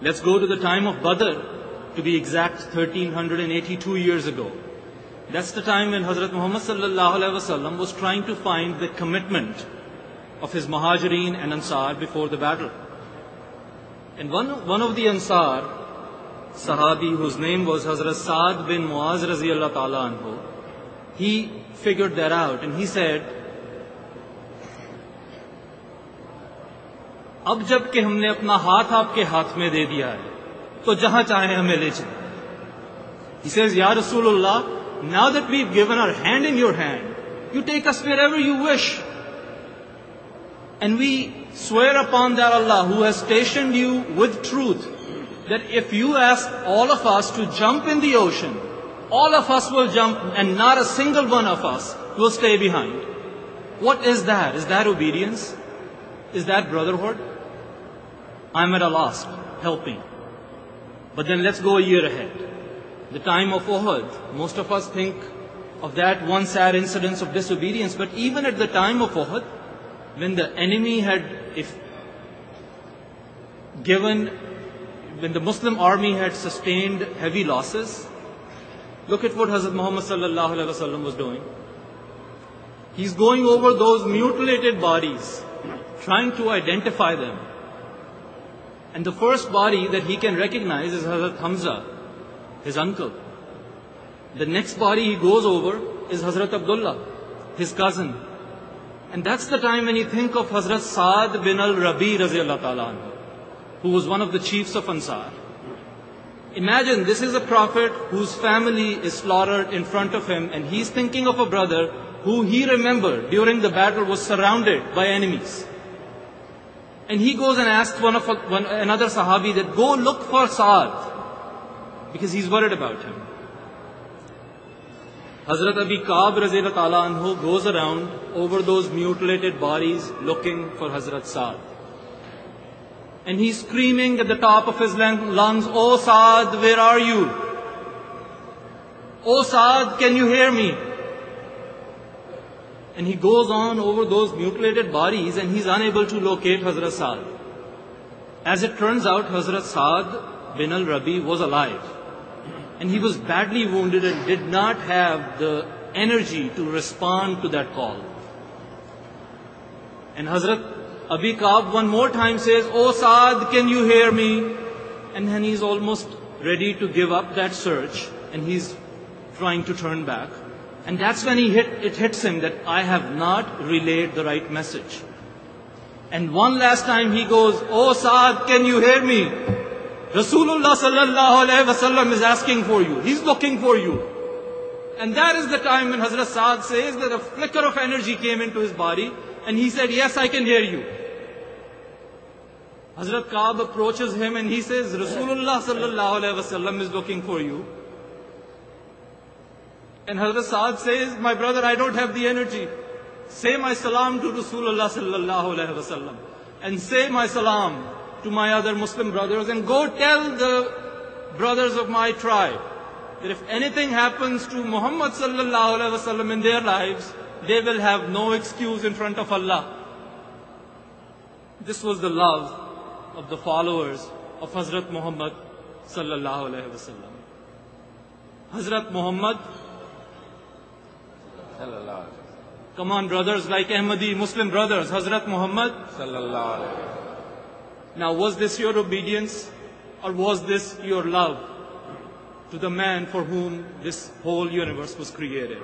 Let's go to the time of Badr, to be exact, 1382 years ago. That's the time when Hazrat Muhammad sallallahu alaihi wasallam was trying to find the commitment of his Muhajireen and Ansar before the battle. And one of the Ansar, Sahabi, whose name was Hazrat Saad bin Muaz raziyallahu ta'ala anhu, he figured that out and he said, अब जब कि हमने अपना हाथ आपके हाथ में दे दिया है, तो जहां चाहे हमें ले चले. He says, Ya Rasulullah, now that we've given our hand in your hand, you take us wherever you wish. And we swear upon that Allah who has stationed you with truth, that if you ask all of us to jump in the ocean, all of us will jump and not a single one of us will stay behind. What is that? Is that obedience? Is that brotherhood? I'm at a loss. Help me. But then let's go a year ahead. The time of Uhud. Most of us think of that one sad incident of disobedience. But even at the time of Uhud, when the enemy when the Muslim army had sustained heavy losses, look at what Hazrat Muhammad sallallahu alaihi wasallam was doing. He's going over those mutilated bodies, trying to identify them. And the first body that he can recognize is Hazrat Hamza, his uncle. The next body he goes over is Hazrat Abdullah, his cousin. And that's the time when you think of Hazrat Saad bin al-Rabi raziyallahu ta'ala anhu, who was one of the chiefs of Ansar. Imagine, this is a prophet whose family is slaughtered in front of him, and he's thinking of a brother who he remembered during the battle was surrounded by enemies. And he goes and asks another Sahabi that go look for Saad, because he's worried about him. Hazrat Abi Ka'b raziyallahu ta'ala anhu goes around over those mutilated bodies looking for Hazrat Saad. And he's screaming at the top of his lungs, "Oh Saad, where are you? Oh Saad, can you hear me?" And he goes on over those mutilated bodies and he's unable to locate Hazrat Saad. As it turns out, Hazrat Saad bin al-Rabi was alive. And he was badly wounded and did not have the energy to respond to that call. And Hazrat Abi Ka'b one more time says, "Oh Saad, can you hear me?" And then he's almost ready to give up that search and he's trying to turn back. And that's when it hits him that I have not relayed the right message. And one last time he goes, "Oh Saad, can you hear me? Rasulullah sallallahu alaihi wasallam is asking for you. He's looking for you." And that is the time when Hazrat Saad says that a flicker of energy came into his body and he said, "Yes, I can hear you." Hazrat Ka'b approaches him and he says, "Rasulullah sallallahu alaihi wasallam is looking for you." And Hazrat Saad says, "My brother, I don't have the energy. Say my salam to Rasulullah sallallahu alaihi wasallam. And say my salam to my other Muslim brothers and go tell the brothers of my tribe that if anything happens to Muhammad sallallahu alaihi wasallam in their lives, they will have no excuse in front of Allah." This was the love of the followers of Hazrat Muhammad sallallahu alaihi wasallam. Hazrat Muhammad, come on brothers like Ahmadi Muslim brothers, Hazrat Muhammad sallallahu alaihi wasallam. Now, was this your obedience or was this your love to the man for whom this whole universe was created?